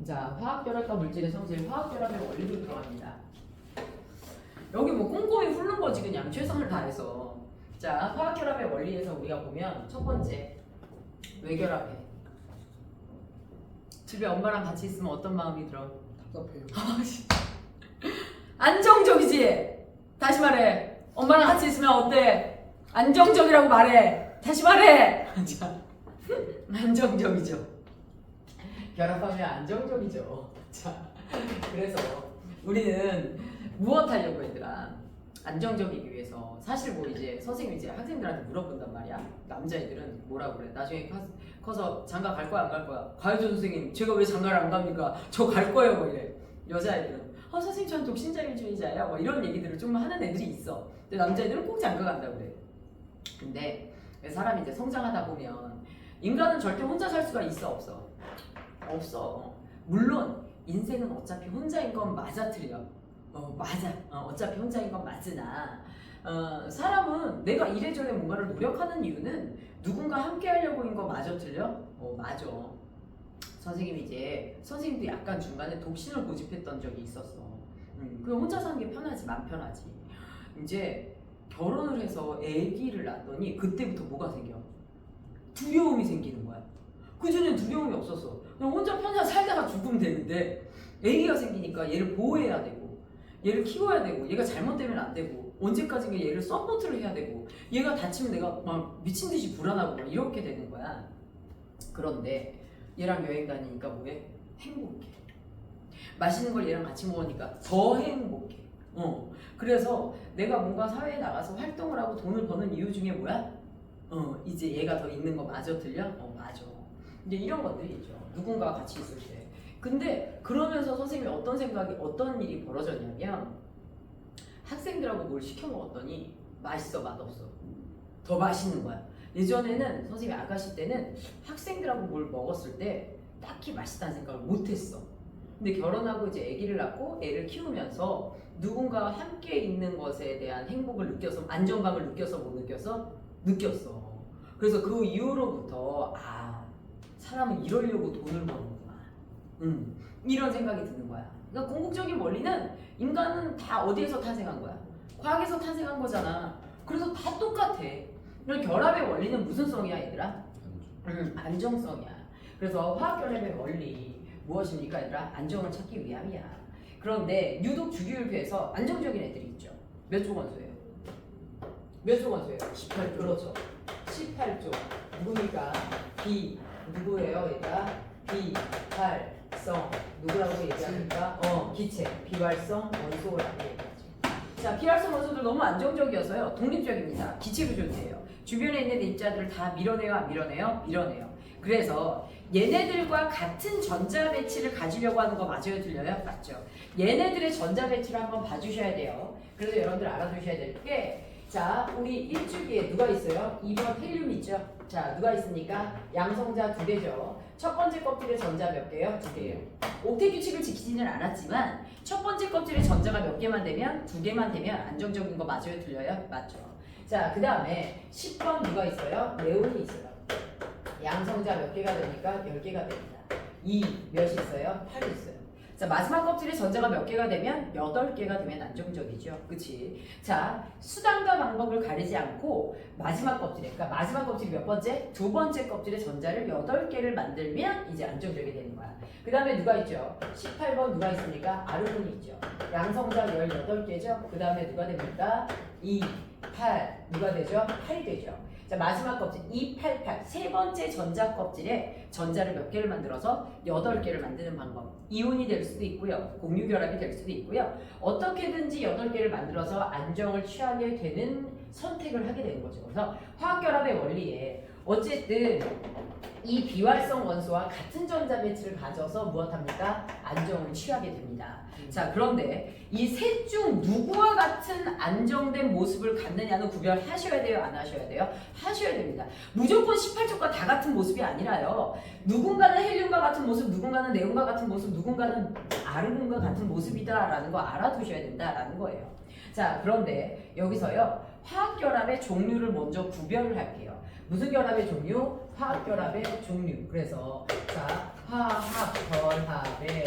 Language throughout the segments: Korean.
자, 화학결합과 물질의 성질, 화학결합의 원리로 들어갑니다. 여기 뭐 꼼꼼히 훑는 거지 그냥 최선을 다해서. 자, 화학결합의 원리에서 우리가 보면 첫 번째, 왜 결합해? 집에 엄마랑 같이 있으면 어떤 마음이 들어? 답답해요. 안정적이지? 다시 말해. 엄마랑 같이 있으면 어때? 안정적이라고 말해. 다시 말해. 자, 안정적이죠. 결합하면 안정적이죠. 자, 그래서 우리는 무엇 하려고 얘들아? 안정적이기 위해서. 사실 뭐 이제 선생님이 이제 학생들한테 물어본단 말이야. 남자애들은 뭐라고 그래? 나중에 커서 장가 갈 거야 안 갈 거야? 가야죠 선생님. 제가 왜 장가를 안 갑니까? 저 갈 거예요 뭐 이래. 여자애들은 선생님 전 독신자일주의자예요 뭐 이런 얘기들을 좀 하는 애들이 있어. 근데 남자애들은 꼭 장가 간다고 그래. 근데 사람이 이제 성장하다 보면 인간은 절대 혼자 살 수가 있어 없어? 없어. 물론 인생은 어차피 혼자인 건 맞아 틀려. 맞아. 어차피 혼자인 건 맞으나 사람은 내가 이래저래 뭔가를 노력하는 이유는 누군가 함께 하려고인 거 맞아 틀려? 맞아. 선생님이 이제 선생님도 약간 중간에 독신을 고집했던 적이 있었어. 그냥 혼자 사는 게 편하지, 맘 편하지. 이제 결혼을 해서 아기를 낳았더니 그때부터 뭐가 생겨? 두려움이 생기는 거야. 그전엔 두려움이 없었어. 그냥 혼자 편하게 살다가 죽으면 되는데 아기가 생기니까 얘를 보호해야 되고 얘를 키워야 되고 얘가 잘못되면 안 되고 언제까지인가 얘를 서포트를 해야 되고 얘가 다치면 내가 막 미친 듯이 불안하고 막 이렇게 되는 거야. 그런데 얘랑 여행 다니니까 뭐해? 행복해. 맛있는 걸 얘랑 같이 먹으니까 더 행복해. 그래서 내가 뭔가 사회에 나가서 활동을 하고 돈을 버는 이유 중에 뭐야? 이제 얘가 더 있는 거 맞아 들려? 맞아. 이제 이런 것들이 있죠. 누군가와 같이 있을 때. 근데 그러면서 선생님이 어떤 일이 벌어졌냐면 학생들하고 뭘 시켜 먹었더니 맛있어 맛없어? 더 맛있는 거야. 예전에는 선생님이 아가씨 때는 학생들하고 뭘 먹었을 때 딱히 맛있다는 생각을 못했어. 근데 결혼하고 이제 아기를 낳고 애를 키우면서 누군가와 함께 있는 것에 대한 행복을 느껴서 안정감을 느껴서 못 느껴서? 느꼈어. 그래서 그 이후로부터 사람은 이러려고 돈을 버는구나. 이런 생각이 드는 거야. 그러니까 궁극적인 원리는 인간은 다 어디에서 탄생한 거야? 과학에서 탄생한 거잖아. 그래서 다 똑같아. 그럼 결합의 원리는 무슨 성이야 얘들아? 안정성이야. 그래서 화학결합의 원리 무엇입니까 얘들아? 안정을 찾기 위함이야. 그런데 유독 주기율표에서 안정적인 애들이 있죠. 몇 조 원소예요? 몇 조 원소예요? 18조. 그렇죠. 18조. 누굽니까? B. 누구예요 얘들아? 비활성. 누구라고 얘기합니까? 기체. 비활성 원소라고 얘기하죠. 자, 비활성 원소들 너무 안정적이어서요. 독립적입니다. 기체 구조체예요. 주변에 있는 입자들을 다 밀어내요, 안 밀어내요? 밀어내요. 그래서 얘네들과 같은 전자 배치를 가지려고 하는 거 맞아요, 들려요? 맞죠? 얘네들의 전자 배치를 한번 봐주셔야 돼요. 그래서 여러분들 알아두셔야 될 게, 자, 우리 일주기에 누가 있어요? 2번 헬륨 있죠? 자, 누가 있습니까? 양성자 2개죠. 첫 번째 껍질의 전자 몇 개요? 2개예요. 옥텟 규칙을 지키지는 않았지만 첫 번째 껍질의 전자가 몇 개만 되면 2개만 되면 안정적인 거 맞아요, 들려요? 맞죠? 자, 그 다음에 10번 누가 있어요? 네온이 있어요. 양성자 몇 개가 됩니까? 10개가 됩니다. 2 몇이 있어요? 8이 있어요. 자, 마지막 껍질의 전자가 몇 개가 되면 8개가 되면 안정적이죠. 그치? 자, 수단과 방법을 가리지 않고 마지막 껍질에, 그러니까 마지막 껍질이 몇 번째? 두 번째 껍질의 전자를 8개를 만들면 이제 안정적이 되는 거야. 그 다음에 누가 있죠? 18번 누가 있습니까? 아르곤이 있죠. 양성자 18개죠. 그 다음에 누가 됩니까? 2, 8 누가 되죠? 8이 되죠. 자, 마지막 껍질 2, 8, 8 세 번째 전자 껍질에 전자를 몇 개를 만들어서 8개를 만드는 방법. 이온이 될 수도 있고요. 공유결합이 될 수도 있고요. 어떻게든지 8개를 만들어서 안정을 취하게 되는 선택을 하게 되는 거죠. 그래서 화학결합의 원리에 어쨌든 이 비활성 원소와 같은 전자 배치를 가져서 무엇합니까? 안정을 취하게 됩니다. 자, 그런데 이 셋 중 누구와 같은 안정된 모습을 갖느냐는 구별하셔야 돼요? 안 하셔야 돼요? 하셔야 됩니다. 무조건 18쪽과 다 같은 모습이 아니라요. 누군가는 헬륨과 같은 모습, 누군가는 네온과 같은 모습, 누군가는 아르곤과 같은 모습이다라는 거 알아두셔야 된다라는 거예요. 자, 그런데 여기서요. 화학결합의 종류를 먼저 구별을 할게요. 무슨 결합의 종류? 화학결합의 종류. 그래서 자, 화학결합의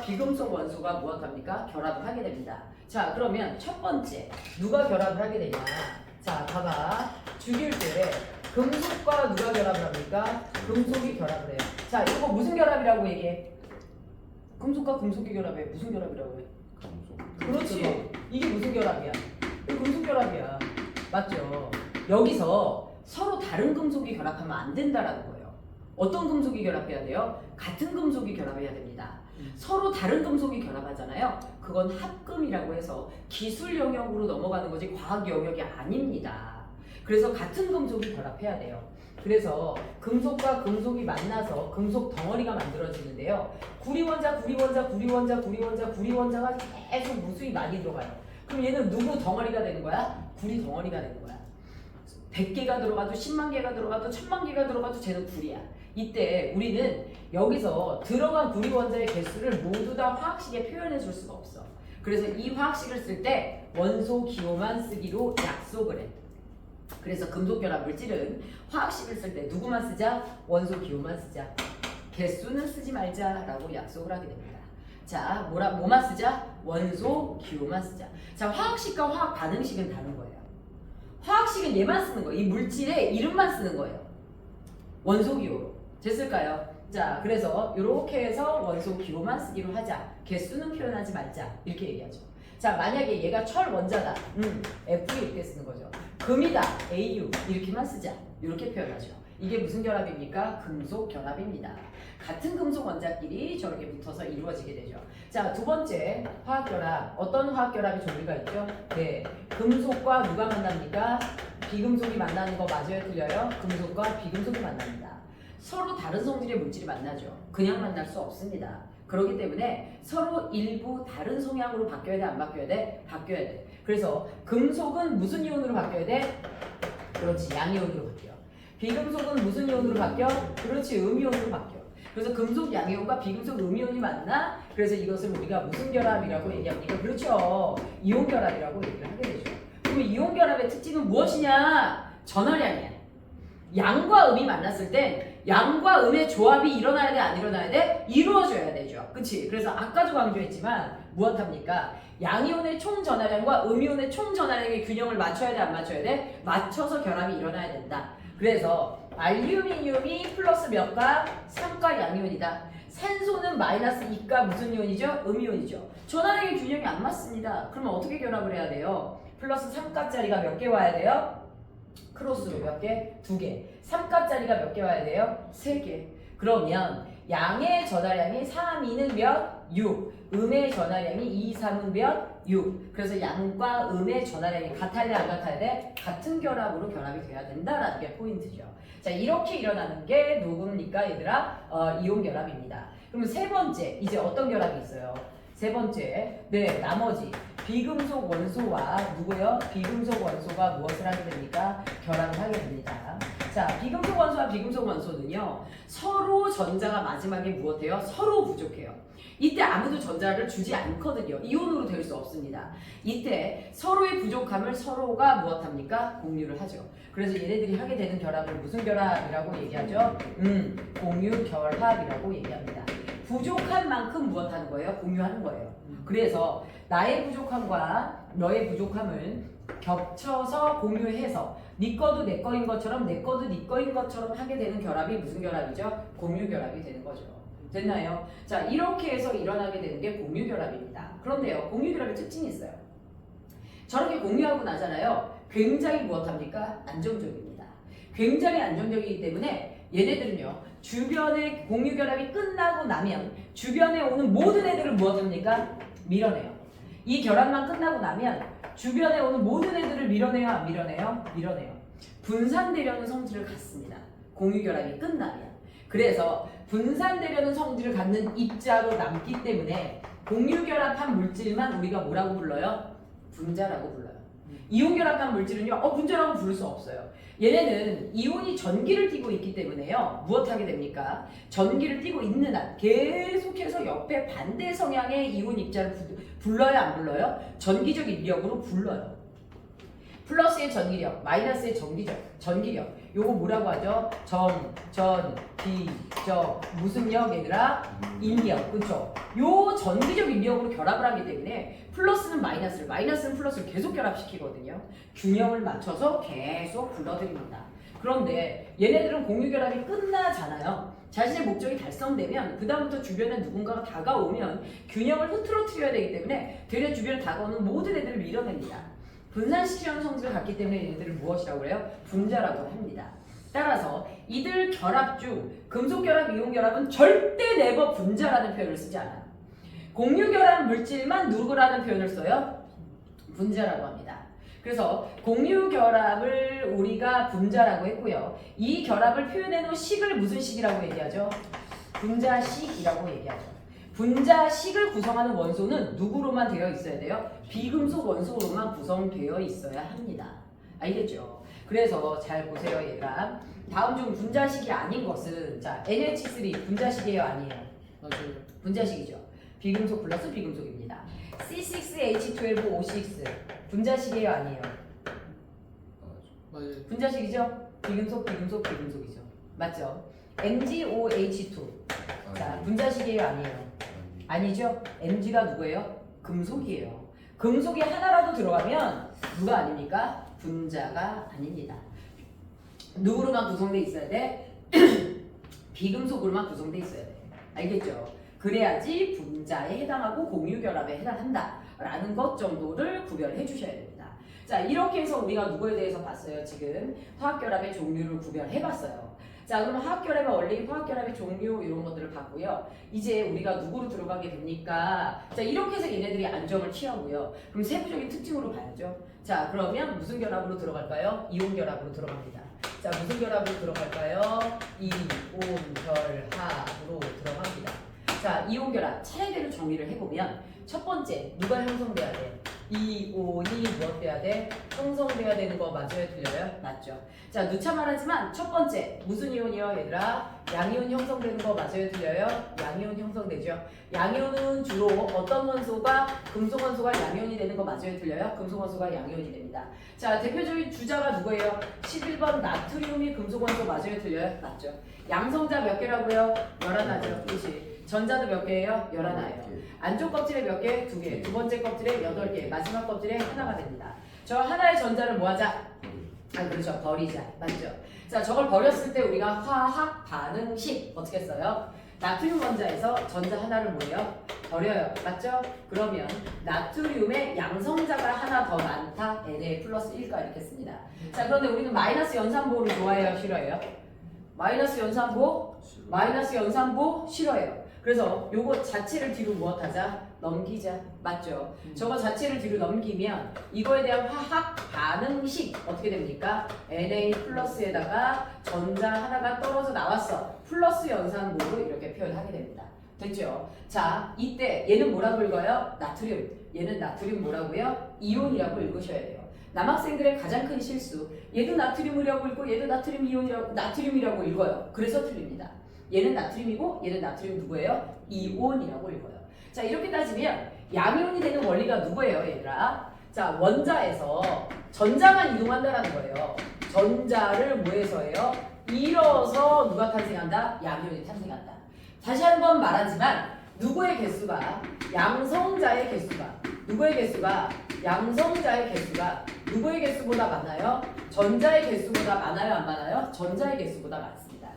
비금속 원소가 무엇합니까? 결합을 하게 됩니다. 자, 그러면 첫 번째 누가 결합을 하게 되냐? 자, 봐봐. 죽일 때 금속과 누가 결합을 합니까? 금속이 결합을 해요. 자, 이거 무슨 결합이라고 얘기해? 금속과 금속이 결합해. 무슨 결합이라고 해? 그렇지. 이게 무슨 결합이야? 이거 금속 결합이야. 맞죠? 여기서 서로 다른 금속이 결합하면 안 된다라는 거예요. 어떤 금속이 결합해야 돼요? 같은 금속이 결합해야 됩니다. 서로 다른 금속이 결합하잖아요. 그건 합금이라고 해서 기술 영역으로 넘어가는 거지 과학 영역이 아닙니다. 그래서 같은 금속이 결합해야 돼요. 그래서 금속과 금속이 만나서 금속 덩어리가 만들어지는데요. 구리원자, 구리원자, 구리원자, 구리원자, 구리원자가 계속 무수히 많이 들어가요. 그럼 얘는 누구 덩어리가 되는 거야? 구리 덩어리가 되는 거야. 100개가 들어가도 10만 개가 들어가도 1000만 개가 들어가도 쟤는 구리야. 이때 우리는 여기서 들어간 구리 원자의 개수를 모두 다 화학식에 표현해 줄 수가 없어. 그래서 이 화학식을 쓸 때 원소 기호만 쓰기로 약속을 해. 그래서 금속 결합 물질은 화학식을 쓸 때 누구만 쓰자? 원소 기호만 쓰자. 개수는 쓰지 말자라고 약속을 하게 됩니다. 자, 뭐만 쓰자? 원소 기호만 쓰자. 자, 화학식과 화학 반응식은 다른 거예요. 화학식은 얘만 쓰는 거예요. 이 물질의 이름만 쓰는 거예요. 원소 기호로. 됐을까요? 자, 그래서 이렇게 해서 원소 기호만 쓰기로 하자. 개수는 표현하지 말자. 이렇게 얘기하죠. 자, 만약에 얘가 철 원자다. F 이렇게 쓰는 거죠. 금이다. AU 이렇게만 쓰자. 이렇게 표현하죠. 이게 무슨 결합입니까? 금속 결합입니다. 같은 금속 원자끼리 저렇게 붙어서 이루어지게 되죠. 자, 두 번째 화학결합. 어떤 화학결합의 종류가 있죠? 네, 금속과 누가 만납니까? 비금속이 만나는 거 맞아요? 틀려요? 금속과 비금속이 만납니다. 서로 다른 성질의 물질이 만나죠. 그냥 만날 수 없습니다. 그렇기 때문에 서로 일부 다른 성향으로 바뀌어야 돼? 안 바뀌어야 돼? 바뀌어야 돼. 그래서 금속은 무슨 이온으로 바뀌어야 돼? 그렇지, 양이온으로 바뀌어. 비금속은 무슨 이온으로 바뀌어? 그렇지, 음이온으로 바뀌어. 그래서 금속 양이온과 비금속 음이온이 만나. 그래서 이것을 우리가 무슨 결합이라고 얘기합니까? 그렇죠, 이온 결합이라고 얘기를 하게 되죠. 그럼 이온 결합의 특징은 무엇이냐? 전하량이야. 양과 음이 만났을 때 양과 음의 조합이 일어나야 돼? 안 일어나야 돼? 이루어져야 되죠. 그치? 그래서 아까도 강조했지만 무엇합니까? 양이온의 총 전하량과 음이온의 총 전하량의 균형을 맞춰야 돼? 안 맞춰야 돼? 맞춰서 결합이 일어나야 된다. 그래서 알루미늄이 플러스 몇 가? 3가 양이온이다. 산소는 마이너스 2가 무슨 이온이죠? 음이온이죠. 전하량의 균형이 안 맞습니다. 그러면 어떻게 결합을 해야 돼요? 플러스 3값짜리가 몇 개 와야 돼요? 크로스로 몇 개? 2개. 3값짜리가 몇 개 와야 돼요? 3개. 그러면 양의 전하량이 3, 2는 몇? 6. 음의 전하량이 2, 3은 몇? 6. 그래서 양과 음의 전하량이 같아야 돼? 안 같아야 돼? 같은 결합으로 결합이 돼야 된다라는 게 포인트죠. 자, 이렇게 일어나는 게 누굽니까 얘들아? 이온 결합입니다. 그럼 세 번째, 이제 어떤 결합이 있어요? 세 번째, 네, 나머지 비금속 원소와 누구요? 비금속 원소가 무엇을 하게 됩니까? 결합을 하게 됩니다. 자, 비금속 원소와 비금속 원소는요, 서로 전자가 마지막에 무엇해요? 서로 부족해요. 이때 아무도 전자를 주지 않거든요. 이온으로 될 수 없습니다. 이때 서로의 부족함을 서로가 무엇합니까? 공유를 하죠. 그래서 얘네들이 하게 되는 결합을 무슨 결합이라고 얘기하죠? 공유 결합이라고 얘기합니다. 부족한 만큼 무엇하는 거예요? 공유하는 거예요. 그래서 나의 부족함과 너의 부족함을 겹쳐서 공유해서 네 거도 내 거인 것처럼 내 거도 네 거인 것처럼 하게 되는 결합이 무슨 결합이죠? 공유 결합이 되는 거죠. 됐나요? 자, 이렇게 해서 일어나게 되는 게 공유 결합입니다. 그런데요, 공유 결합의 특징이 있어요. 저렇게 공유하고 나잖아요. 굉장히 무엇합니까? 안정적입니다. 굉장히 안정적이기 때문에 얘네들은요, 주변의 공유 결합이 끝나고 나면 주변에 오는 모든 애들을 무엇합니까? 밀어내요. 이 결합만 끝나고 나면 주변에 오는 모든 애들을 밀어내요? 안 밀어내요? 밀어내요. 분산되려는 성질을 갖습니다. 공유 결합이 끝나면. 그래서 분산되려는 성질을 갖는 입자로 남기 때문에 공유 결합한 물질만 우리가 뭐라고 불러요? 분자라고 불러요. 이온 결합한 물질은요, 분자라고 부를 수 없어요. 얘네는 이온이 전기를 띠고 있기 때문에요, 무엇하게 됩니까? 전기를 띠고 있는 한 계속해서 옆에 반대 성향의 이온 입자를 불러요, 안 불러요? 전기적 인력으로 불러요. 플러스의 전기력, 마이너스의 전기력. 요거 뭐라고 하죠? 무슨 력 얘들아? 인력, 그쵸? 요 전기적 인력으로 결합을 하기 때문에 플러스는 마이너스를, 마이너스는 플러스를 계속 결합시키거든요. 균형을 맞춰서 계속 불러드립니다. 그런데 얘네들은 공유결합이 끝나잖아요. 자신의 목적이 달성되면 그 다음부터 주변에 누군가가 다가오면 균형을 흐트러뜨려야 되기 때문에 되려 주변에 다가오는 모든 애들을 밀어냅니다. 분산시키려는 성질을 갖기 때문에 얘네들을 무엇이라고 해요? 분자라고 합니다. 따라서 이들 결합 중 금속결합, 이온결합은 절대 네버 분자라는 표현을 쓰지 않아요. 공유결합 물질만 누구라는 표현을 써요? 분자라고 합니다. 그래서 공유결합을 우리가 분자라고 했고요. 이 결합을 표현해놓은 식을 무슨 식이라고 얘기하죠? 분자식이라고 얘기하죠. 분자식을 구성하는 원소는 누구로만 되어 있어야 돼요? 비금속 원소로만 구성되어 있어야 합니다. 알겠죠? 그래서 잘 보세요 얘들아. 다음 중 분자식이 아닌 것은 자 NH3 분자식이에요 아니에요? 맞아요. 분자식이죠. 비금속 플러스 비금속입니다. C6H12O6 분자식이에요 아니에요? 맞아요. 분자식이죠? 비금속이죠. 맞죠? MgOH2 자 분자식이에요 아니에요? 아니죠? Mg가 누구예요? 금속이에요. 금속이 하나라도 들어가면 누가 아닙니까? 분자가 아닙니다. 누구로만 구성돼 있어야 돼? 비금속으로만 구성돼 있어야 돼. 알겠죠? 그래야지 분자에 해당하고 공유결합에 해당한다 라는 것 정도를 구별해 주셔야 됩니다. 자 이렇게 해서 우리가 누구에 대해서 봤어요. 지금 화학결합의 종류를 구별해 봤어요. 자 그럼 화학결합의 원리, 화학결합의 종류 이런 것들을 봤고요. 이제 우리가 누구로 들어가게 됩니까? 자 이렇게 해서 얘네들이 안정을 취하고요. 그럼 세부적인 특징으로 봐야죠. 자 그러면 무슨 결합으로 들어갈까요? 이온결합으로 들어갑니다. 자 무슨 결합으로 들어갈까요? 이온결합으로 들어갑니다. 자 이온결합 차례대로 정리를 해보면 첫 번째 누가 형성돼야 돼? 이온이 무엇 돼야 돼? 형성돼야 되는 거 맞아요? 틀려요? 맞죠? 자 누차 말하지만 첫 번째 무슨 이온이요 얘들아? 양이온 형성되는 거 맞아요? 틀려요? 양이온 형성되죠? 양이온은 주로 어떤 원소가 금속 원소가 양이온이 되는 거 맞아요? 틀려요? 금속 원소가 양이온이 됩니다. 자 대표적인 주자가 누구예요? 11번 나트륨이 금속 원소 맞아요? 틀려요? 맞죠? 양성자 몇 개라고요? 11하죠. 그렇지. 전자도 몇 개예요? 11예요. 안쪽 껍질에 몇 개? 2개. 두 번째 껍질에 8개. 마지막 껍질에 하나가 됩니다. 저 하나의 전자를 뭐 하자? 그렇죠. 버리자. 맞죠? 자, 저걸 버렸을 때 우리가 화학 반응식 어떻게 써요? 나트륨 원자에서 전자 하나를 뭐예요? 버려요. 맞죠? 그러면 나트륨의 양성자가 하나 더 많다. Na 플러스 1가 이렇게 씁니다. 자, 그런데 우리는 마이너스 연산보를 좋아해요? 싫어해요? 마이너스 연산보? 마이너스 연산보 싫어해요. 그래서 요거 자체를 뒤로 무엇하자? 넘기자. 맞죠? 저거 자체를 뒤로 넘기면 이거에 대한 화학 반응식 어떻게 됩니까? Na 플러스에다가 전자 하나가 떨어져 나왔어. 플러스 연산보로 이렇게 표현하게 됩니다. 됐죠? 자, 이때 얘는 뭐라고 읽어요? 나트륨. 얘는 나트륨 뭐라고요? 이온이라고 읽으셔야 돼요. 남학생들의 가장 큰 실수. 얘도 나트륨이라고 읽고 얘도 나트륨이라고 읽어요. 그래서 틀립니다. 얘는 나트륨이고 얘는 나트륨 누구예요? 이온이라고 읽어요. 자 이렇게 따지면 양이온이 되는 원리가 누구예요 얘들아? 자 원자에서 전자만 이동한다라는 거예요. 전자를 뭐해서 해요? 잃어서 누가 탄생한다? 양이온이 탄생한다. 다시 한번 말하지만 누구의 개수가 양성자의 개수가 누구의 개수가 양성자의 개수가 누구의 개수보다 많아요? 전자의 개수보다 많아요? 안 많아요? 전자의 개수보다 많습니다.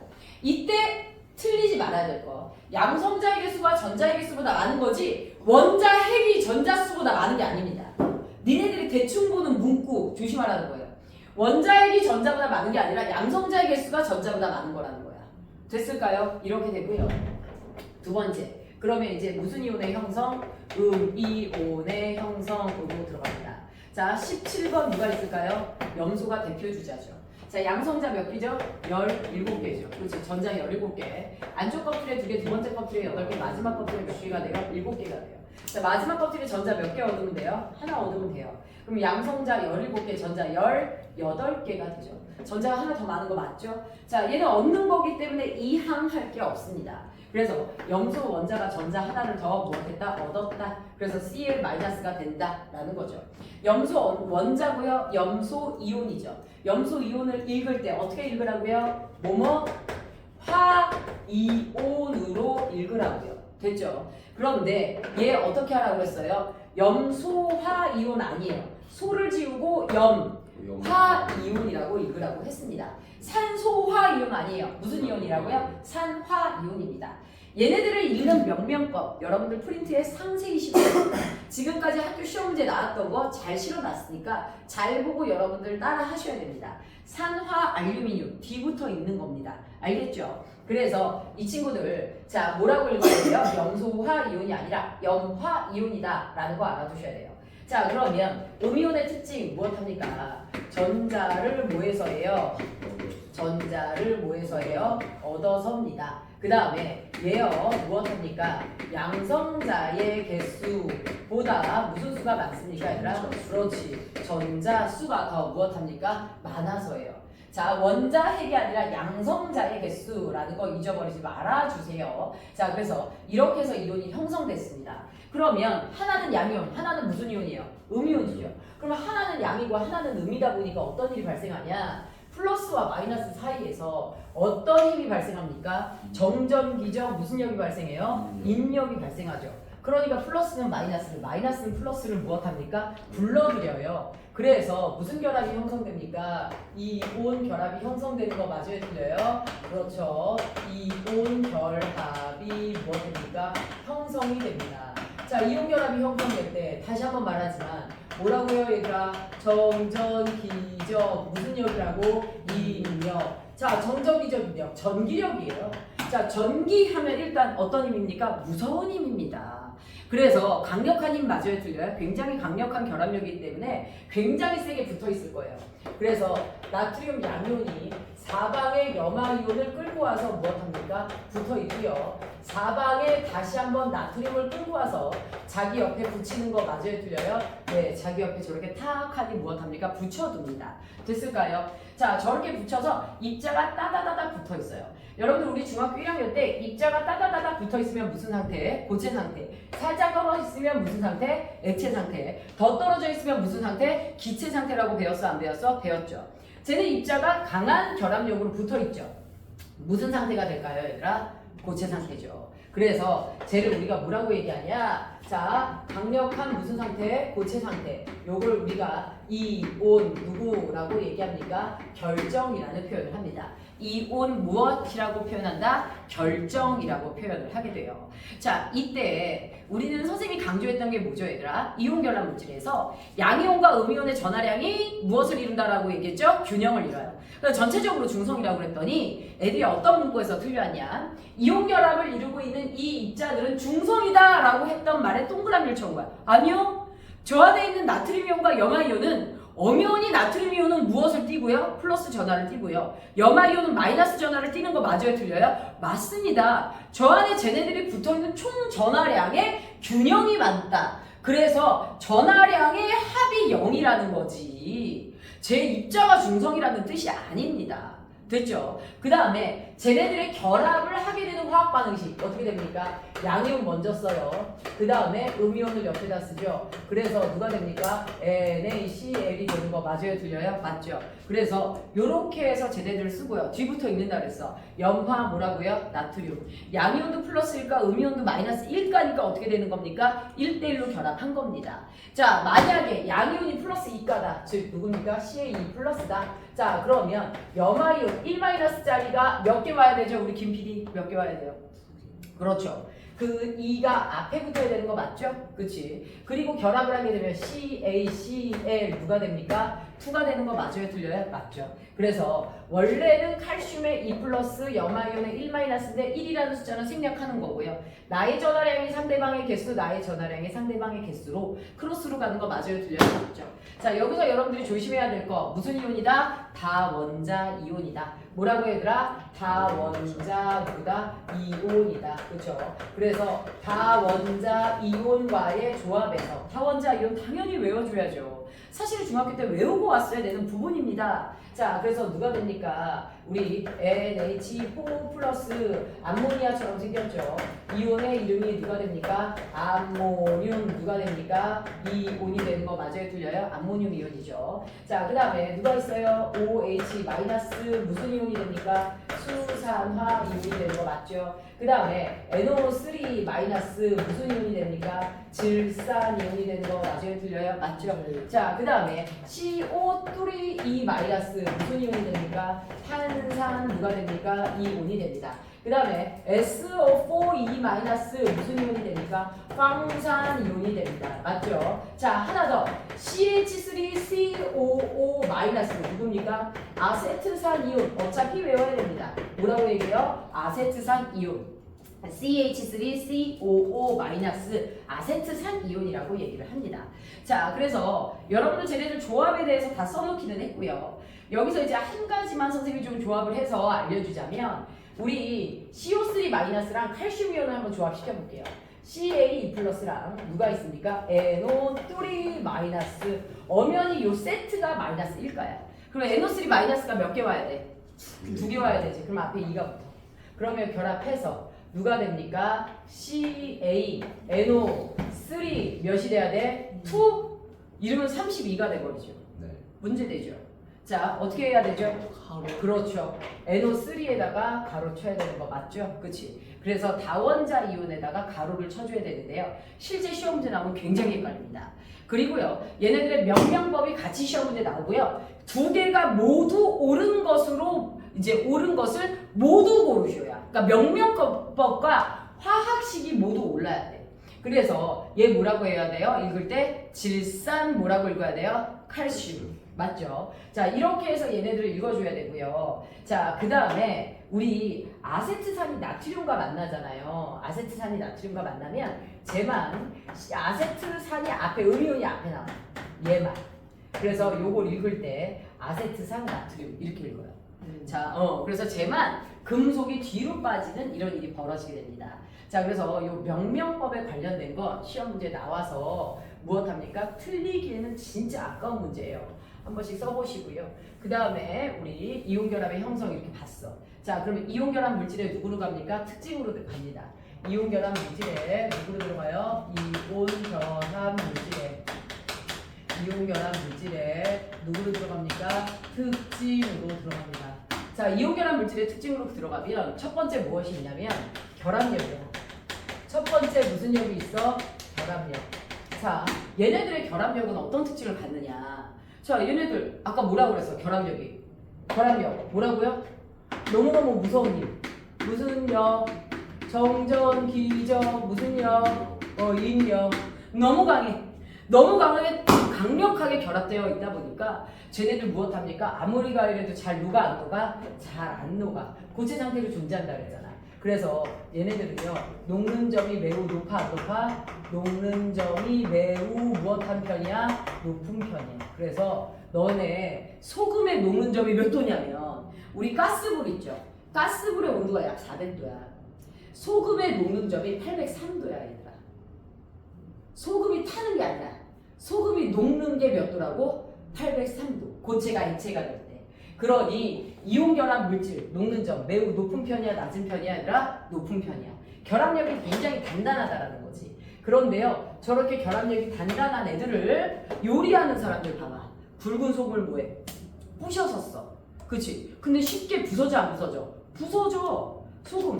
이때 틀리지 말아야 될 거. 양성자의 개수가 전자의 개수보다 많은 거지 원자 핵이 전자 수보다 많은 게 아닙니다. 니네들이 대충 보는 문구 조심하라는 거예요. 원자 핵이 전자보다 많은 게 아니라 양성자의 개수가 전자보다 많은 거라는 거야. 됐을까요? 이렇게 되고요. 두 번째. 그러면 이제 무슨 이온의 형성? 이온의 형성으로 들어갑니다. 자, 17번 누가 있을까요? 염소가 대표 주자죠. 자, 양성자 몇 개죠? 17개죠. 그렇지. 전자 17개. 안쪽 껍질에 2개, 두 번째 껍질에 8개, 마지막 껍질에 몇 개가 돼요? 7개가 돼요. 자, 마지막 껍질에 전자 몇 개 얻으면 돼요? 하나 얻으면 돼요. 그럼 양성자 17개, 전자 18개가 되죠. 전자가 하나 더 많은 거 맞죠? 자, 얘는 얻는 거기 때문에 이항할 게 없습니다. 그래서 염소 원자가 전자 하나를 더 무엇했다? 얻었다. 그래서 Cl-가 된다라는 거죠. 염소 원자고요. 염소 이온이죠. 염소 이온을 읽을 때 어떻게 읽으라고요? 뭐뭐 화이온으로 읽으라고요. 됐죠? 그런데 얘 어떻게 하라고 그랬어요? 염소화이온 아니에요. 소를 지우고 화이온이라고 읽으라고 했습니다. 산소화이온 아니에요. 무슨 이온이라고요? 산화이온입니다. 얘네들을 읽는 명명법 여러분들 프린트에 상세히 실어요. 지금까지 학교 시험 문제 나왔던 거 잘 실어놨으니까 잘 보고 여러분들 따라 하셔야 됩니다. 산화 알루미늄 D부터 있는 겁니다. 알겠죠? 그래서 이 친구들 자 뭐라고 읽어야 돼요? 염소화 이온이 아니라 염화 이온이다 라는 거 알아두셔야 돼요. 자 그러면 음이온의 특징 무엇합니까? 전자를 뭐해서 해요? 전자를 뭐해서 해요? 얻어서입니다. 그 다음에 얘요 무엇합니까? 양성자의 개수보다 무슨 수가 많습니까 얘들아? 그렇지. 전자 수가 더 무엇합니까? 많아서예요. 자 원자핵이 아니라 양성자의 개수라는 거 잊어버리지 말아주세요. 자 그래서 이렇게 해서 이온이 형성됐습니다. 그러면 하나는 양이온, 하나는 무슨 이온이에요? 음이온이죠. 그러면 하나는 양이고 하나는 음이다 보니까 어떤 일이 발생하냐? 플러스와 마이너스 사이에서 어떤 힘이 발생합니까? 정전기적 무슨 역이 발생해요? 인력이 발생하죠. 그러니까 플러스는 마이너스를, 마이너스는 플러스를 무엇합니까? 불러들여요. 그래서 무슨 결합이 형성됩니까? 이온 결합이 형성되는 거 맞아요? 틀려요? 그렇죠. 이온 결합이 무엇입니까? 형성이 됩니다. 자, 이온 결합이 형성될 때 다시 한번 말하지만 뭐라고요 얘들아? 정전기적 무슨 역이라고? 인력. 자 정전기적 인력 전기력이에요. 자 전기하면 일단 어떤 힘입니까? 무서운 힘입니다. 그래서 강력한 힘 맞아요 틀려요? 굉장히 강력한 결합력이기 때문에 굉장히 세게 붙어 있을 거예요. 그래서 나트륨 양이온이 사방에 염화이온을 끌고 와서 무엇합니까? 붙어 있고요. 사방에 다시 한번 나트륨을 끌고 와서 자기 옆에 붙이는 거 맞아요 틀려요? 네, 자기 옆에 저렇게 탁하니 무엇합니까? 붙여둡니다. 됐을까요? 자, 저렇게 붙여서 입자가 따다다닥 붙어 있어요. 여러분들 우리 중학교 1학년 때 입자가 따다다닥 붙어 있으면 무슨 상태? 고체 상태. 살짝 떨어져 있으면 무슨 상태? 액체 상태. 더 떨어져 있으면 무슨 상태? 기체 상태라고 배웠어? 안 배웠어? 배웠죠. 쟤는 입자가 강한 결합력으로 붙어 있죠. 무슨 상태가 될까요, 얘들아? 고체 상태죠. 그래서 쟤를 우리가 뭐라고 얘기하냐? 자, 강력한 무슨 상태? 고체 상태. 요걸 우리가 이온 누구라고 얘기합니까? 결정이라는 표현을 합니다. 이온 무엇이라고 표현한다? 결정이라고 표현을 하게 돼요. 자, 이때 우리는 선생님이 강조했던 게 뭐죠, 얘들아? 이온 결합 물질에서 양이온과 음이온의 전하량이 무엇을 이룬다라고 얘기했죠? 균형을 이뤄요. 그래서 전체적으로 중성이라고 그랬더니 애들이 어떤 문구에서 틀려왔냐? 이온 결합을 이루고 있는 이 입자들은 중성이다라고 했던 말에 동그라미를 쳐온 거야. 아니요. 저 안에 있는 나트륨이온과 염화이온은 엄이온이 나트륨이온은 무엇을 띠고요? 플러스 전하를 띠고요. 염화이온은 마이너스 전하를 띠는 거 맞아요? 틀려요? 맞습니다. 저 안에 쟤네들이 붙어있는 총 전하량의 균형이 맞다. 그래서 전하량의 합이 0이라는 거지. 제 입자가 중성이라는 뜻이 아닙니다. 됐죠? 그 다음에 쟤네들의 결합을 하게 되는 화학 반응식 어떻게 됩니까? 양이온 먼저 써요. 그 다음에 음이온을 옆에다 쓰죠. 그래서 누가 됩니까? NaCl이 되는 거 맞아요? 틀려요? 맞죠? 그래서 요렇게 해서 쟤네들을 쓰고요. 뒤부터 읽는다 그랬어. 염화 뭐라고요? 나트륨. 양이온도 플러스일까? 음이온도 마이너스 1가니까 어떻게 되는 겁니까? 1대1로 결합한 겁니다. 자, 만약에 양이온이 플러스 2가다. 즉 누굽니까? CA2 플러스다. 자, 그러면 염화이온 1-짜리가 몇 개 와야 되죠? 우리 김 PD 몇 개 와야 돼요? 그렇죠. 그 2가 앞에 붙어야 되는 거 맞죠? 그치? 그리고 결합을 하게 되면 CaCl 누가 됩니까? 2가 되는 거 맞아요? 틀려요? 맞죠. 그래서 원래는 칼슘의 2 플러스 염화이온의 1 마이너스인데 1이라는 숫자는 생략하는 거고요. 나의 전화량이 상대방의 개수, 나의 전화량이 상대방의 개수로 크로스로 가는 거 맞아요? 틀려요? 맞죠. 자, 여기서 여러분들이 조심해야 될 거 무슨 이온이다? 다원자 이온이다. 뭐라고 얘들아? 다원자 누구다? 이온이다. 그렇죠? 그래서 다원자 이온과의 조합에서 다원자 이온 당연히 외워줘야죠. 사실 중학교 때 외우고 왔어야 되는 부분입니다. 자, 그래서 누가 됩니까? 우리 NH4 플러스 암모니아처럼 생겼죠. 이온의 이름이 누가 됩니까? 암모늄. 누가 됩니까? 이온이 되는 거 맞아요? 틀려요? 암모늄 이온이죠. 자, 그 다음에 누가 있어요? OH 마이너스 무슨 이온이 됩니까? 수산화 이온이 되는 거 맞죠? 그 다음에 NO3 마이너스 무슨 이온이 됩니까? 질산 이온이 되는 거 맞아요? 틀려요? 맞죠? 자, 그 다음에 CO3 마이너스 무슨 이온이 됩니까? 탄산 누가 됩니까? 이온이 됩니다. 그 다음에 SO4 마이너스 무슨 이온이 됩니까? 황산 이온이 됩니다. 맞죠? 자, 하나 더 CH3COO 마이너스 누굽니까? 아세트산 이온. 어차피 외워야 됩니다. 뭐라고 얘기해요? 아세트산 이온. CH3COO 마이너스 아세트산 이온이라고 얘기를 합니다. 자, 그래서 여러분들 쟤네들 조합에 대해서 다 써놓기는 했고요. 여기서 이제 한 가지만 선생님이 좀 조합을 해서 알려주자면 우리 CO3 마이너스랑 칼슘 이온을 한번 조합시켜 볼게요. CA 플러스랑 누가 있습니까? NO3 마이너스. 엄연히 요 세트가 마이너스 1가야. 그럼 NO3 마이너스가 몇 개 와야 돼? 2개 와야 되지. 그럼 앞에 2가 붙어. 그러면 결합해서 누가 됩니까? CA, NO3 몇이 돼야 돼? 2? 이러면 32가 돼버리죠. 네. 문제 되죠. 자, 어떻게 해야 되죠? 가로. 그렇죠. NO3에다가 가로 쳐야 되는 거 맞죠? 그치? 그래서 다원자 이온에다가 가로를 쳐줘야 되는데요. 실제 시험 문제 나오면 굉장히 헷갈립니다. 그리고요, 얘네들의 명명법이 같이 시험 문제 나오고요. 2개가 모두 옳은 것으로 이제 옳은 것을 모두 고르셔야. 그러니까 명명법과 화학식이 모두 올라야 돼. 그래서 얘 뭐라고 해야 돼요? 읽을 때 질산 뭐라고 읽어야 돼요? 칼슘. 맞죠? 자, 이렇게 해서 얘네들을 읽어줘야 되고요. 자, 그 다음에 우리 아세트산이 나트륨과 만나잖아요. 아세트산이 나트륨과 만나면 쟤만 아세트산이 앞에 음이온이 앞에 나와. 얘만. 그래서 요걸 읽을 때 아세트산 나트륨 이렇게 읽어요. 자, 그래서 쟤만 금속이 뒤로 빠지는 이런 일이 벌어지게 됩니다. 자, 그래서 요 명명법에 관련된 거 시험 문제 나와서 무엇합니까? 틀리기에는 진짜 아까운 문제예요. 한 번씩 써보시고요. 그 다음에 우리 이온결합의 형성 이렇게 봤어. 자, 그러면 이온결합 물질에 누구로 갑니까? 특징으로 갑니다. 이온결합 물질에 누구로 들어가요? 이온결합 물질에 누구로 들어갑니까? 특징으로 들어갑니다. 자, 이온결합 물질의 특징으로 들어가면 첫 번째 무엇이 있냐면 결합력이야. 첫 번째 무슨 역이 있어? 결합력. 자, 얘네들의 결합력은 어떤 특징을 갖느냐? 자, 얘네들 아까 뭐라고 그랬어? 결합력 뭐라고요? 너무너무 무서운 힘. 무슨 력? 정전, 기적, 무슨 력? 인력. 너무 강하게 강력하게 결합되어 있다 보니까 쟤네들 무엇합니까? 아무리 가열해도 잘 녹아 안 녹아? 잘 안 녹아. 고체 상태로 존재한다 그랬잖아. 그래서 얘네들은요, 녹는 점이 매우 높아 안 높아? 녹는 점이 매우 무엇한 편이야? 높은 편이야. 그래서 너네 소금의 녹는 점이 몇 도냐면 우리 가스불 있죠? 가스불의 온도가 약 400도야. 소금의 녹는 점이 803도야 얘들아. 소금이 타는 게 아니라 소금이 녹는 게 몇 도라고? 803도. 고체가 액체가 될 때. 그러니 이온결합 물질 녹는 점 매우 높은 편이야 낮은 편이야 아니라 높은 편이야. 결합력이 굉장히 단단하다라는 거지. 그런데요, 저렇게 결합력이 단단한 애들을 요리하는 사람들 봐봐. 굵은 소금을 뭐해? 부셔서 써. 그치? 근데 쉽게 부서져 안 부서져? 부서져. 소금.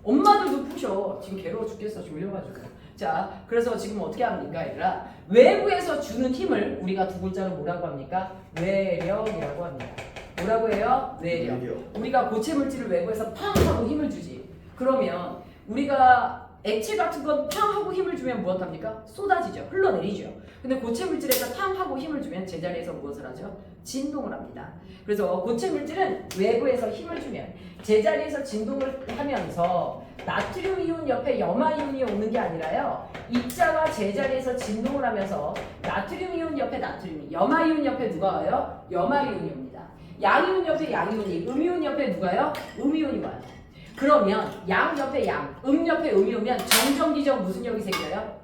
엄마들도 부셔. 지금 괴로워 죽겠어. 졸려가지고. 자, 그래서 지금 어떻게 합니까 얘들아? 외부에서 주는 힘을 우리가 두 글자로 뭐라고 합니까? 외력이라고 합니다. 뭐라고 해요? 외력. 우리가 고체 물질을 외부에서 팡 하고 힘을 주지. 그러면 우리가 액체 같은 건 탕하고 힘을 주면 무엇합니까? 쏟아지죠. 흘러내리죠. 근데 고체 물질에서 탕하고 힘을 주면 제자리에서 무엇을 하죠? 진동을 합니다. 그래서 고체 물질은 외부에서 힘을 주면 제자리에서 진동을 하면서 나트륨 이온 옆에 염화 이온이 오는 게 아니라요. 입자가 제자리에서 진동을 하면서 나트륨 이온 옆에 나트륨이, 염화 이온 옆에 누가 와요? 염화 이온이 옵니다. 양이온 옆에 양이온이, 음이온 옆에 누가요? 음이온이 와요. 그러면 양 옆에 양, 옆에 음이 오면 정전기적 무슨 역이 생겨요?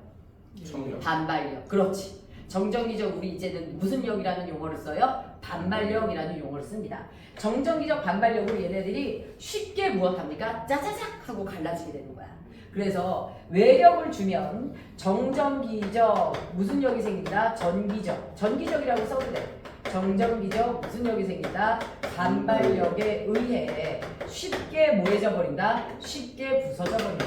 청력. 반발력. 그렇지. 정전기적 우리 이제는 무슨 역이라는 용어를 써요? 반발력이라는 용어를 씁니다. 정전기적 반발력으로 얘네들이 쉽게 무엇합니까? 짜자작 하고 갈라지게 되는 거야. 그래서 외력을 주면 정전기적 무슨 역이 생긴다? 전기적이라고 써도 돼. 정전기적 무슨 역이 생긴다? 반발력에 의해 쉽게 뭐해져 버린다? 쉽게 부서져 버린다.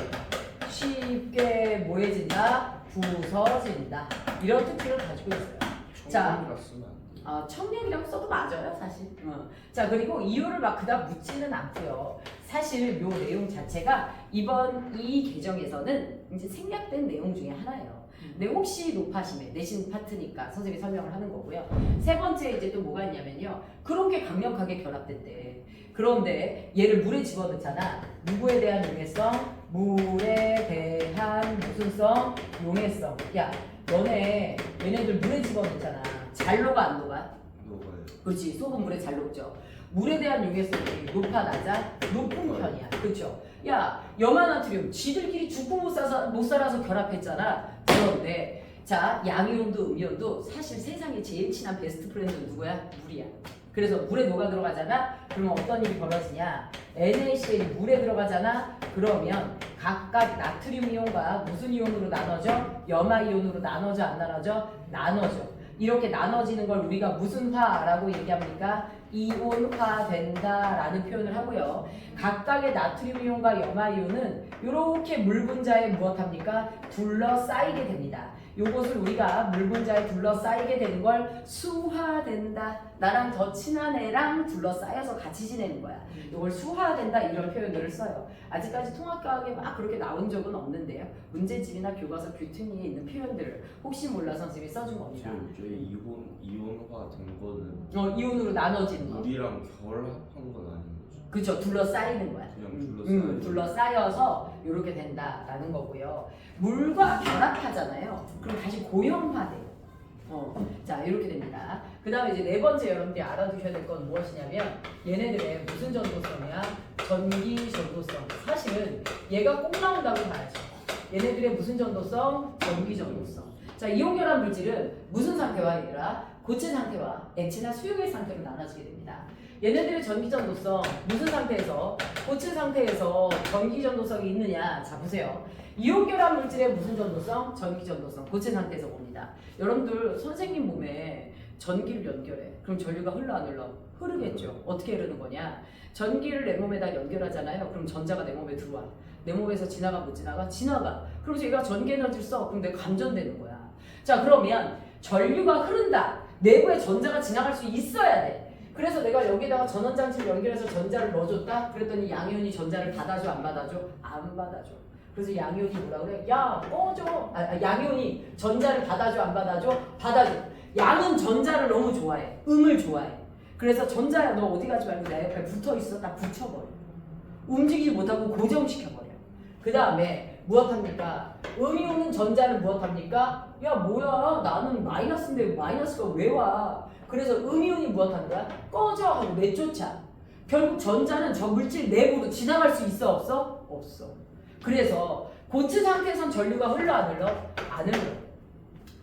쉽게 뭐해진다? 부서진다. 이런 특징을 가지고 있어요. 자, 청력이라고 써도 맞아요, 사실. 자, 그리고 이유를 막 그다음 묻지는 않고요. 사실 요 내용 자체가 이번 이 계정에서는 이제 생략된 내용 중에 하나예요. 근데 혹시 높아심에 내신 파트니까 선생님이 설명을 하는 거고요. 세 번째 이제 또 뭐가 있냐면요. 그렇게 강력하게 결합됐대. 그런데 얘를 물에 집어넣잖아. 누구에 대한 용해성? 물에 대한 무슨 성? 용해성. 야, 얘네들 물에 집어넣잖아. 잘 녹아 안 녹아? 녹아요. 그렇지. 속은 물에 잘 녹죠. 물에 대한 용해성이 높아 낮아? 높은 편이야. 그렇죠? 야, 염화나트륨 지들끼리 죽고 못 살아서 결합했잖아. 그런데 자, 양이온도 음이온도 사실 세상에 제일 친한 베스트 프렌드는 누구야? 물이야. 그래서 물에 녹아 들어가잖아. 그러면 어떤 일이 벌어지냐? NaCl이 물에 들어가잖아. 그러면 각각 나트륨 이온과 무슨 이온으로 나눠져? 염화 이온으로 나눠져 안 나눠져? 나눠져. 이렇게 나눠지는 걸 우리가 무슨 화라고 얘기합니까? 이온화 된다라는 표현을 하고요. 각각의 나트륨 이온과 염화 이온은 이렇게 물 분자에 무엇합니까? 둘러싸이게 됩니다. 요것을 우리가 물 분자에 둘러싸이게 되는 걸 수화된다. 나랑 더 친한 애랑 둘러싸여서 같이 지내는 거야. 이걸 수화된다 이런 표현들을 써요. 아직까지 통합과학에 막 그렇게 나온 적은 없는데요. 문제집이나 교과서 규특리에 있는 표현들을 혹시 몰라서 선생님이 써준 겁니다. 저희 이온화 된 거는 이온으로 나눠지는 거. 물이랑 결합한 건 아닌 거죠. 그렇죠. 둘러싸이는 거야. 그냥 둘러싸여서 이렇게 된다라는 거고요. 물과 결합하잖아요. 그럼 다시 고형화돼요. 자, 이렇게 됩니다. 그 다음에 이제 네 번째 여러분들이 알아두셔야 될 건 무엇이냐면 얘네들의 무슨 전도성이야? 전기 전도성. 사실은 얘가 꼭 나온다고 봐야죠. 얘네들의 무슨 전도성? 전기 전도성. 자, 이온결합 물질은 무슨 상태와 얘들아? 고체 상태와 액체나 수용액 상태로 나눠지게 됩니다. 얘네들의 전기 전도성 무슨 상태에서? 고체 상태에서 전기 전도성이 있느냐? 자, 보세요. 이온결합 물질의 무슨 전도성? 전기 전도성. 고체 상태에서 봅니다. 여러분들 선생님 몸에 전기를 연결해. 그럼 전류가 흘러 안 흘러? 흐르겠죠. 어떻게 흐르는 거냐? 전기를 내 몸에다 연결하잖아요. 그럼 전자가 내 몸에 들어와. 내 몸에서 지나가 못 지나가? 지나가. 그럼 얘가 전기 에너지를 써. 그럼 내가 감전되는 거야. 자, 그러면 전류가 흐른다. 내부에 전자가 지나갈 수 있어야 돼. 그래서 내가 여기다가 전원장치를 연결해서 전자를 넣어줬다? 그랬더니 양이온이 전자를 받아줘 안 받아줘? 안 받아줘. 그래서 양이온이 뭐라 그래? 야 꺼져. 양이온이 전자를 받아줘 안 받아줘? 받아줘. 양은 전자를 너무 좋아해. 음을 좋아해. 그래서 전자야 너 어디 가지 말고 내 옆에 붙어있어. 딱 붙여버려. 움직이지 못하고 고정시켜버려. 그 다음에 무엇합니까? 음이 오는 전자를 무엇합니까? 야 뭐야 나는 마이너스인데 마이너스가 왜 와? 그래서 음이온이 무엇하는 거야? 꺼져 하고 내쫓아. 결국 전자는 저 물질 내부로 지나갈 수 있어 없어? 없어. 그래서 고체 상태에선 전류가 흘러 안 흘러? 안 흘러.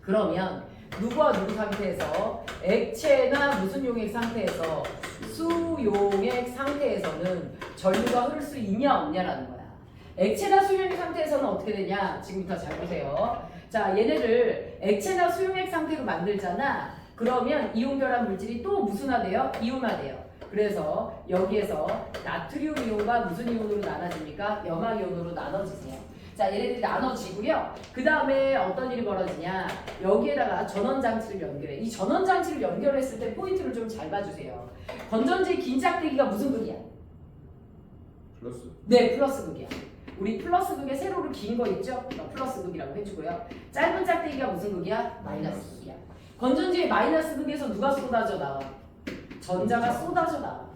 그러면 누구와 누구 상태에서? 액체나 무슨 용액 상태에서? 수용액 상태에서는 전류가 흐를 수 있냐 없냐라는 거야. 액체나 수용액 상태에서는 어떻게 되냐? 지금부터 잘 보세요. 자, 얘네들 액체나 수용액 상태로 만들잖아. 그러면 이온결합 물질이 또 무슨 화돼요? 이온화돼요. 그래서 여기에서 나트륨 이온과 무슨 이온으로 나눠집니까? 염화 이온으로 나눠지세요. 자, 얘네들이 나눠지고요. 그 다음에 어떤 일이 벌어지냐? 여기에다가 전원장치를 연결해. 이 전원장치를 연결했을 때 포인트를 좀 잘 봐주세요. 건전지 긴 짝대기가 무슨 극이야? 플러스. 네, 플러스 극이야. 우리 플러스 극의 세로로 긴 거 있죠? 플러스 극이라고 해주고요. 짧은 짝대기가 무슨 극이야? 마이너스 극이야. 건전지의 마이너스 극에서 누가 쏟아져 나와? 전자가 쏟아져 나와.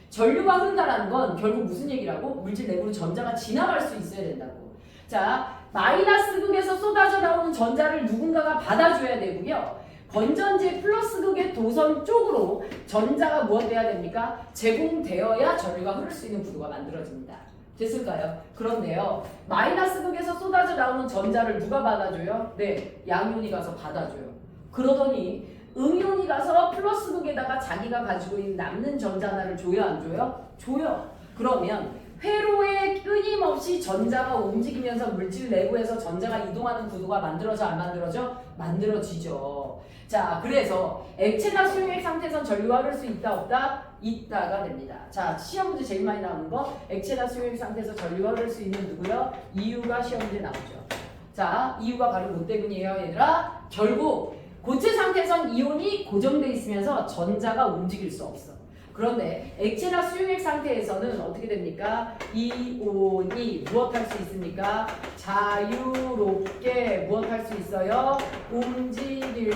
전류가 흐른다라는 건 결국 무슨 얘기라고? 물질 내부로 전자가 지나갈 수 있어야 된다고. 자, 마이너스 극에서 쏟아져 나오는 전자를 누군가가 받아줘야 되고요. 건전지의 플러스 극의 도선 쪽으로 전자가 무엇돼야 됩니까? 제공되어야 전류가 흐를 수 있는 구도가 만들어집니다. 됐을까요? 그런데요, 마이너스 극에서 쏟아져 나오는 전자를 누가 받아줘요? 네, 양이온이 가서 받아줘요. 그러더니 음이온이 가서 플러스 극에다가 자기가 가지고 있는 남는 전자 하나를 줘요, 안 줘요? 줘요. 그러면 회로에 끊임없이 전자가 움직이면서 물질 내부에서 전자가 이동하는 구도가 만들어져 안 만들어져? 만들어지죠. 자, 그래서 액체나 수용액 상태에선 전류가 흐를 수 있다 없다? 있다가 됩니다. 자, 시험 문제 제일 많이 나오는 거 액체나 수용액 상태에서 전류가 흐를 수 있는 누구요? 이유가 시험 문제 나오죠. 자, 이유가 바로 뭐 때문이에요, 얘들아? 결국 고체 상태에선 이온이 고정돼 있으면서 전자가 움직일 수 없어. 그런데 액체나 수용액 상태에서는 어떻게 됩니까? 이온이 무엇할 수 있습니까? 자유롭게 무엇할 수 있어요? 움직일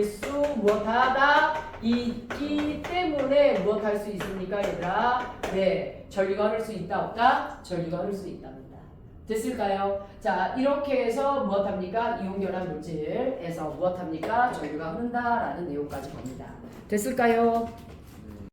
수 무엇하다 있기 때문에 무엇할 수 있습니까, 얘들아? 네, 전류가 흐를 수 있다 없다? 전류가 흐를 수 있답니다. 됐을까요? 자, 이렇게 해서 무엇합니까? 이온결합 물질에서 무엇합니까? 전류가 흐른다라는 내용까지 봅니다. 됐을까요?